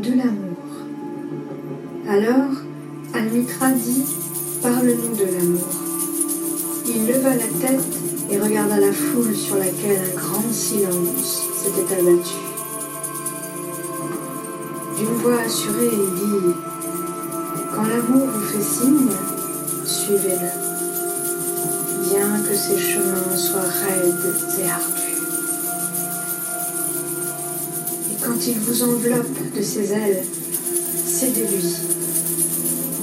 de l'amour. Alors, Almitra dit, parle-nous de l'amour. Il leva la tête et regarda la foule sur laquelle un grand silence s'était abattu. D'une voix assurée, il dit, quand l'amour vous fait signe, suivez-le, bien que ses chemins soient raides et ardus. Et quand il vous enveloppe de ses ailes, cédez-lui,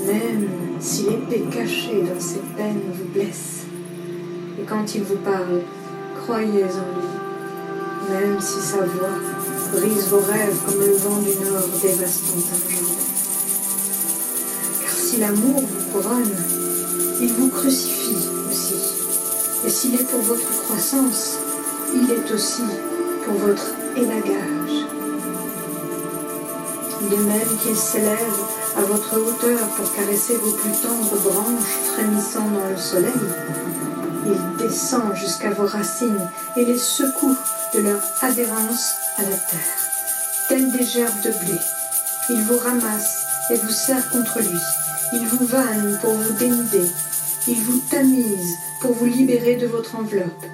même si l'épée cachée dans ses peines vous blesse. Et quand il vous parle, croyez en lui, même si sa voix brise vos rêves comme le vent du nord dévastant un jour. Car si l'amour vous couronne, il vous crucifie aussi. Et s'il est pour votre croissance, il est aussi pour votre élagage. De même qu'il s'élève à votre hauteur pour caresser vos plus tendres branches frémissant dans le soleil, il descend jusqu'à vos racines et les secoue de leur adhérence à la terre. Tels des gerbes de blé, il vous ramasse et vous serre contre lui. Il vous vanne pour vous dénuder. Il vous tamise pour vous libérer de votre enveloppe.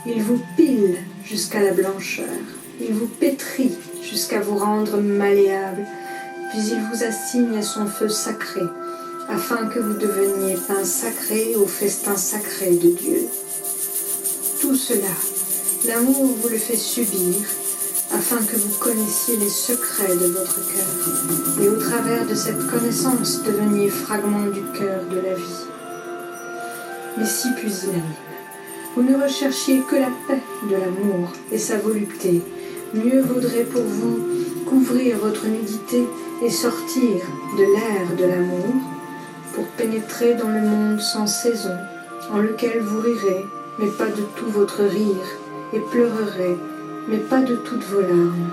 Il vous pile jusqu'à la blancheur. Il vous pétrit jusqu'à vous rendre malléable. Puis il vous assigne à son feu sacré, afin que vous deveniez pain sacré au festin sacré de Dieu. Tout cela, l'amour vous le fait subir, afin que vous connaissiez les secrets de votre cœur, et au travers de cette connaissance deveniez fragments du cœur de la vie. Mais si pusillanime, vous ne recherchiez que la paix de l'amour et sa volupté, mieux vaudrait pour vous couvrir votre nudité et sortir de l'air de l'amour, pour pénétrer dans le monde sans saison, en lequel vous rirez, mais pas de tout votre rire, et pleurerez, mais pas de toutes vos larmes.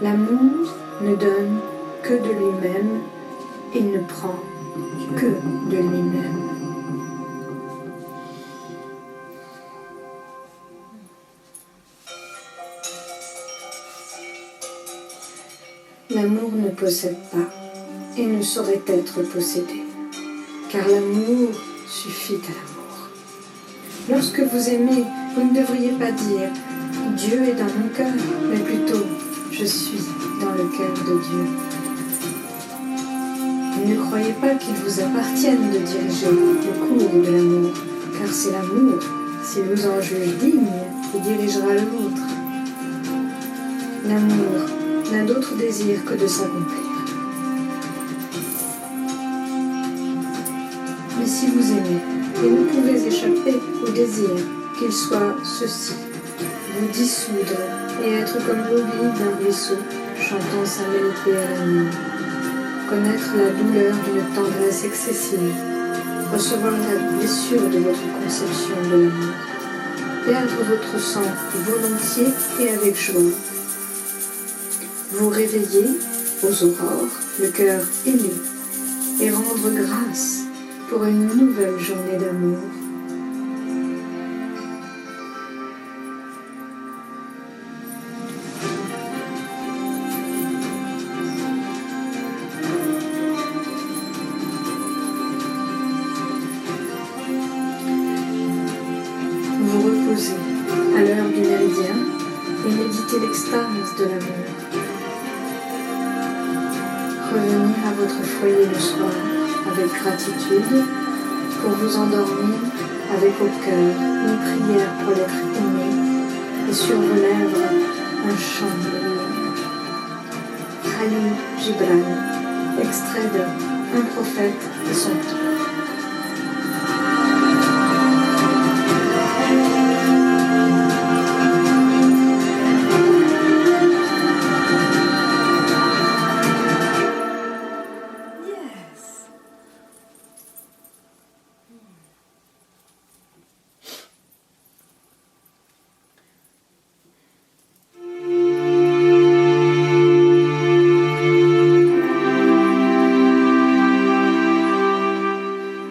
L'amour ne donne que de lui-même et ne prend que de lui-même. L'amour ne possède pas et ne saurait être possédé, car l'amour suffit à l'amour. Lorsque vous aimez, vous ne devriez pas dire « Dieu est dans mon cœur », mais plutôt « Je suis dans le cœur de Dieu ». Ne croyez pas qu'il vous appartienne de diriger le cours de l'amour, car c'est l'amour, s'il vous en juge digne, qui dirigera le vôtre. L'amour n'a d'autre désir que de s'accomplir. Mais si vous aimez, et ne pouvez échapper au désir qu'il soit ceci, vous dissoudre et être comme l'eau vive d'un ruisseau, chantant sa mélodie à la nuit, connaître la douleur d'une tendresse excessive, recevoir la blessure de votre conception de l'amour, perdre votre sang volontiers et avec joie, vous réveiller aux aurores, le cœur ému, et rendre grâce pour une nouvelle journée d'amour. Vous reposez à l'heure du méridien et méditez l'extase de l'amour. Revenir à votre foyer le soir avec gratitude, pour vous endormir avec au cœur une prière pour l'être aimé et sur vos lèvres un chant de louange. Khalil Gibran, extrait de Un prophète et son temps.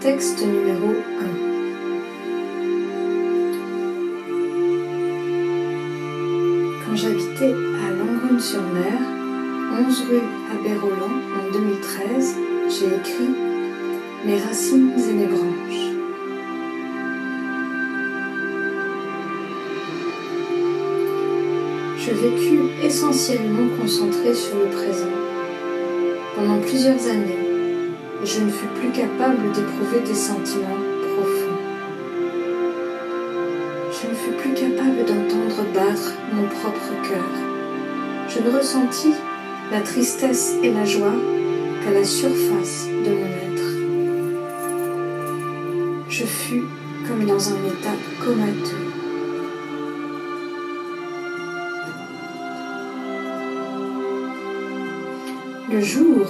Texte numéro 1. Quand j'habitais à Langrune-sur-Mer, 11 rue Abbé-Roland en 2013, j'ai écrit « Mes racines et mes branches ». Je vécus essentiellement concentré sur le présent. Pendant plusieurs années, je ne fus plus capable d'éprouver des sentiments profonds. Je ne fus plus capable d'entendre battre mon propre cœur. Je ne ressentis la tristesse et la joie qu'à la surface de mon être. Je fus comme dans un état comateux. Le jour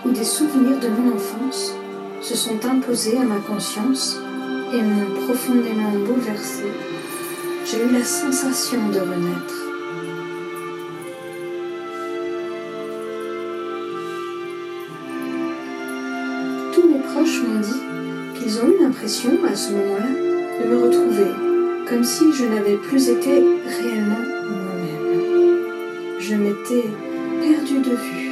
où des souvenirs de mon enfance se sont imposés à ma conscience et m'ont profondément bouleversée, j'ai eu la sensation de renaître. Tous mes proches m'ont dit qu'ils ont eu l'impression à ce moment-là de me retrouver, comme si je n'avais plus été réellement moi-même. Je m'étais perdue de vue.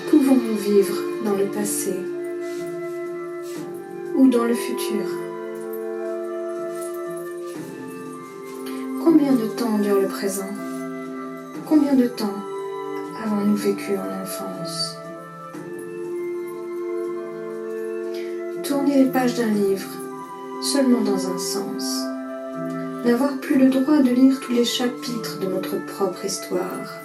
Pouvons-nous vivre dans le passé ou dans le futur? Combien de temps dure le présent? Combien de temps avons-nous vécu en enfance? Tourner les pages d'un livre seulement dans un sens. N'avoir plus le droit de lire tous les chapitres de notre propre histoire.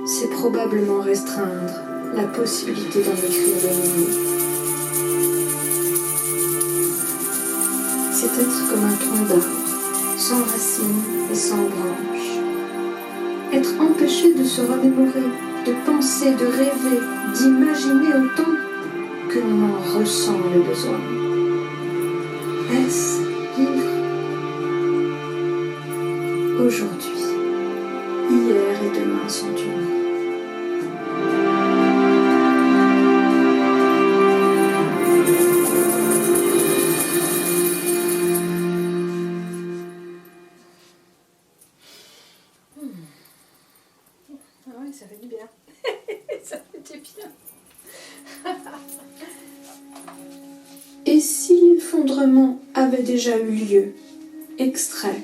C'est probablement restreindre la possibilité d'en écrire de nouveau. C'est être comme un tronc d'arbre, sans racines et sans branches. Être empêché de se remémorer, de penser, de rêver, d'imaginer autant que l'on en ressent le besoin. Est-ce vivre? Aujourd'hui, hier et demain sont unis. Ah oui, ça fait du bien. Ça fait du bien. Et si l'effondrement avait déjà eu lieu? Extrait.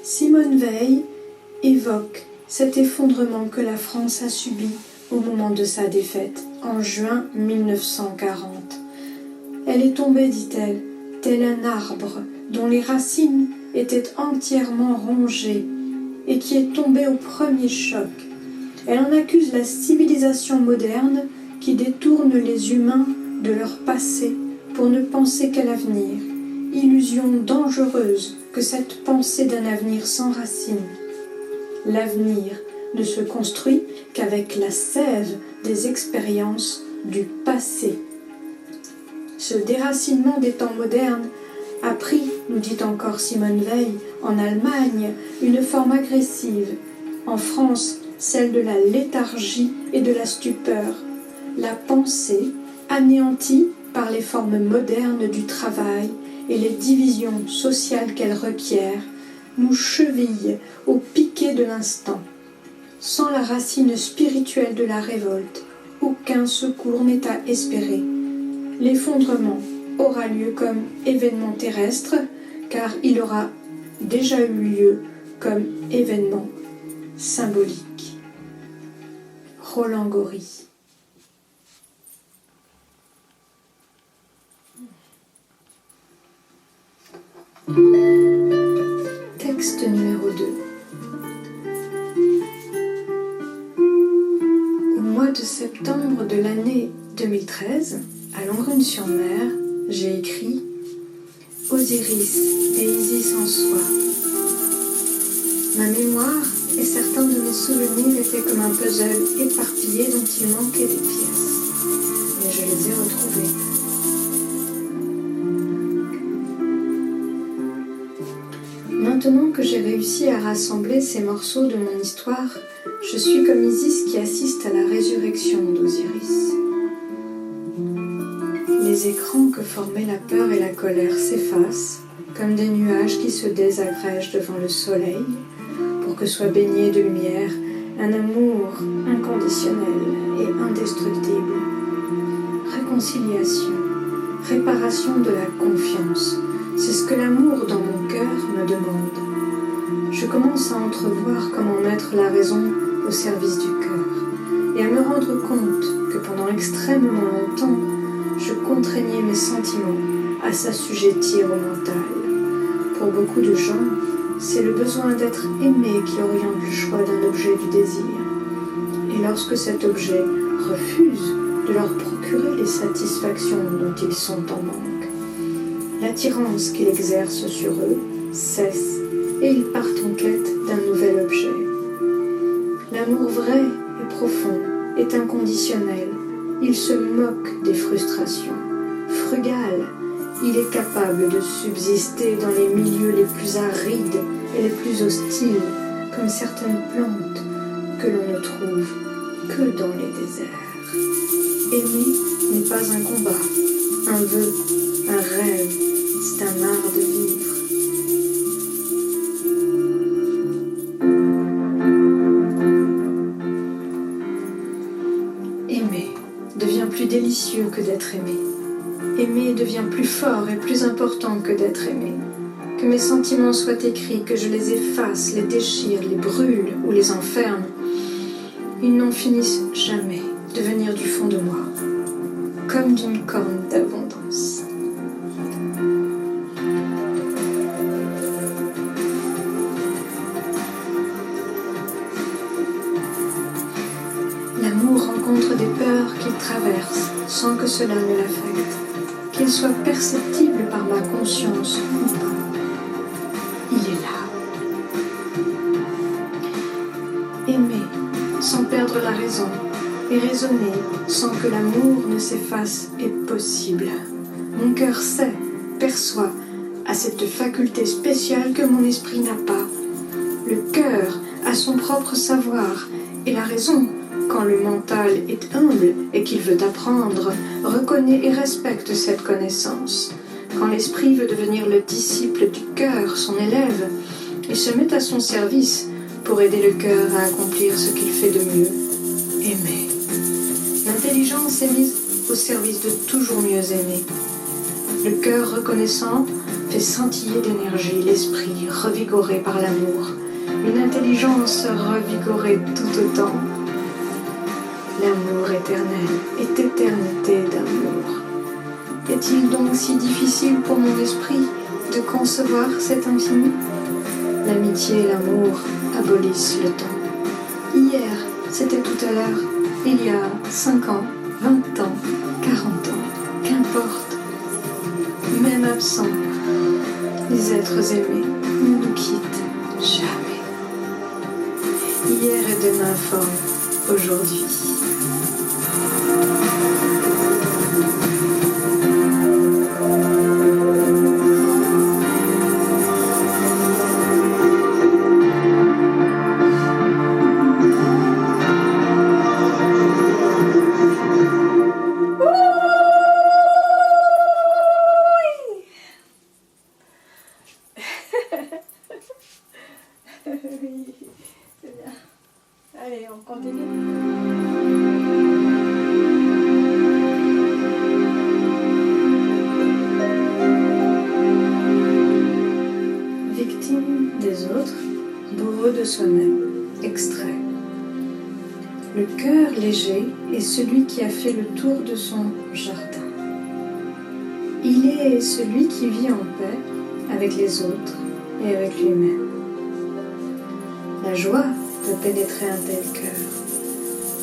Simone Veil évoque cet effondrement que la France a subi au moment de sa défaite, en juin 1940. Elle est tombée, dit-elle, tel un arbre dont les racines étaient entièrement rongées et qui est tombé au premier choc. Elle en accuse la civilisation moderne qui détourne les humains de leur passé pour ne penser qu'à l'avenir. Illusion dangereuse que cette pensée d'un avenir sans racines. L'avenir ne se construit qu'avec la sève des expériences du passé. Ce déracinement des temps modernes a pris, nous dit encore Simone Veil, en Allemagne, une forme agressive. En France, celle de la léthargie et de la stupeur. La pensée, anéantie par les formes modernes du travail et les divisions sociales qu'elle requiert, nous cheville au piquet de l'instant. Sans la racine spirituelle de la révolte, aucun secours n'est à espérer. L'effondrement aura lieu comme événement terrestre, car il aura déjà eu lieu comme événement symbolique. Roland Gori. Texte numéro 2. Au mois de septembre de l'année 2013, à Langrune-sur-Mer, j'ai écrit Osiris et Isis en soi. Ma mémoire et certains de mes souvenirs étaient comme un puzzle éparpillé dont il manquait des pièces. Mais je les ai retrouvés. Maintenant que j'ai réussi à rassembler ces morceaux de mon histoire, je suis comme Isis qui assiste à la résurrection d'Osiris. Les écrans que formaient la peur et la colère s'effacent, comme des nuages qui se désagrègent devant le soleil, pour que soit baigné de lumière un amour inconditionnel et indestructible. Réconciliation, réparation de la confiance, c'est ce que l'amour dans mon cœur me demande. Je commence à entrevoir comment mettre la raison au service du cœur et à me rendre compte que pendant extrêmement longtemps, je contraignais mes sentiments à s'assujettir au mental. Pour beaucoup de gens, c'est le besoin d'être aimé qui oriente le choix d'un objet du désir. Et lorsque cet objet refuse de leur procurer les satisfactions dont ils sont en manque, l'attirance qu'il exerce sur eux cesse et ils partent en quête d'un nouvel objet. L'amour vrai et profond est inconditionnel. Il se moque des frustrations. Frugal, il est capable de subsister dans les milieux les plus arides et les plus hostiles, comme certaines plantes que l'on ne trouve que dans les déserts. Aimer n'est pas un combat, un vœu, un rêve, c'est un art de vivre. Aimer devient plus délicieux que d'être aimé. Aimer devient plus fort et plus important que d'être aimé. Que mes sentiments soient écrits, que je les efface, les déchire, les brûle ou les enferme, ils n'en finissent jamais de venir du fond de moi, comme d'une corne d'abondance. L'amour rencontre des peurs qu'il traverse sans que cela ne l'affecte, qu'il soit perceptible par ma conscience ou pas. Il est là. Aimer sans perdre la raison et raisonner sans que l'amour ne s'efface est possible. Mon cœur sait, perçoit, a cette faculté spéciale que mon esprit n'a pas. Le cœur a son propre savoir et la raison, quand le mental est humble et qu'il veut apprendre, reconnaît et respecte cette connaissance. Quand l'esprit veut devenir le disciple du cœur, son élève, il se met à son service pour aider le cœur à accomplir ce qu'il fait de mieux, aimer. L'intelligence est mise au service de toujours mieux aimer. Le cœur reconnaissant fait scintiller d'énergie l'esprit revigoré par l'amour. Une intelligence revigorée tout autant. L'amour éternel est éternité d'amour. Est-il donc si difficile pour mon esprit de concevoir cet infini? L'amitié et l'amour abolissent le temps. Hier, c'était tout à l'heure, il y a 5 ans, 20 ans, 40 ans, qu'importe. Même absents, les êtres aimés ne nous quittent jamais. Hier et demain forment aujourd'hui. Oui, c'est bien. Allez, on continue. Victime des autres, bourreau de soi-même. Extrait. Le cœur léger est celui qui a fait le tour de son jardin. Il est celui qui vit en paix avec les autres et avec lui-même. La joie peut pénétrer un tel cœur,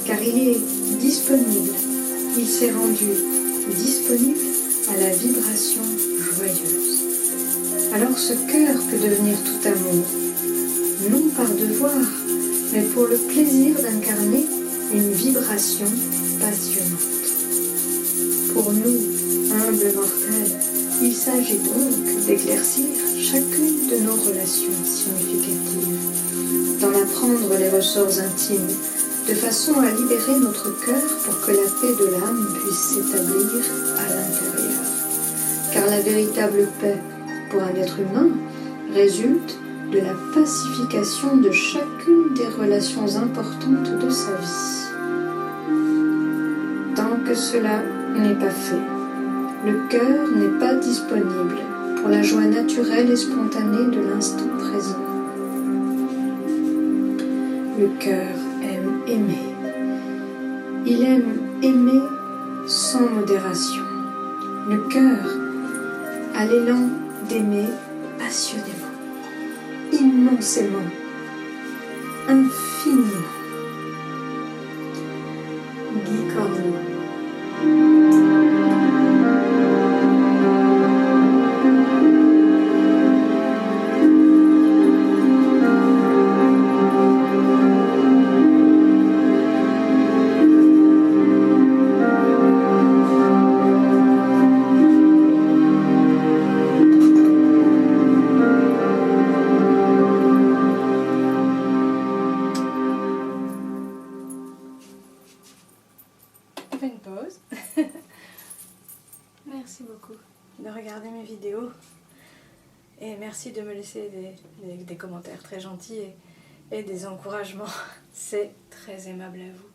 car il est disponible, il s'est rendu disponible à la vibration joyeuse. Alors ce cœur peut devenir tout amour, non par devoir, mais pour le plaisir d'incarner une vibration passionnante. Pour nous, humbles mortels, il s'agit donc d'éclaircir chacune de nos relations significatives, d'en apprendre les ressorts intimes, de façon à libérer notre cœur pour que la paix de l'âme puisse s'établir à l'intérieur. Car la véritable paix pour un être humain résulte de la pacification de chacune des relations importantes de sa vie. Tant que cela n'est pas fait, le cœur n'est pas disponible pour la joie naturelle et spontanée de l'instant présent. Le cœur aime aimer. Il aime aimer sans modération. Le cœur a l'élan d'aimer passionnément, immensément, infiniment. Guy Corneau. Une pause. Merci beaucoup de regarder mes vidéos et merci de me laisser des commentaires très gentils et des encouragements. C'est très aimable à vous.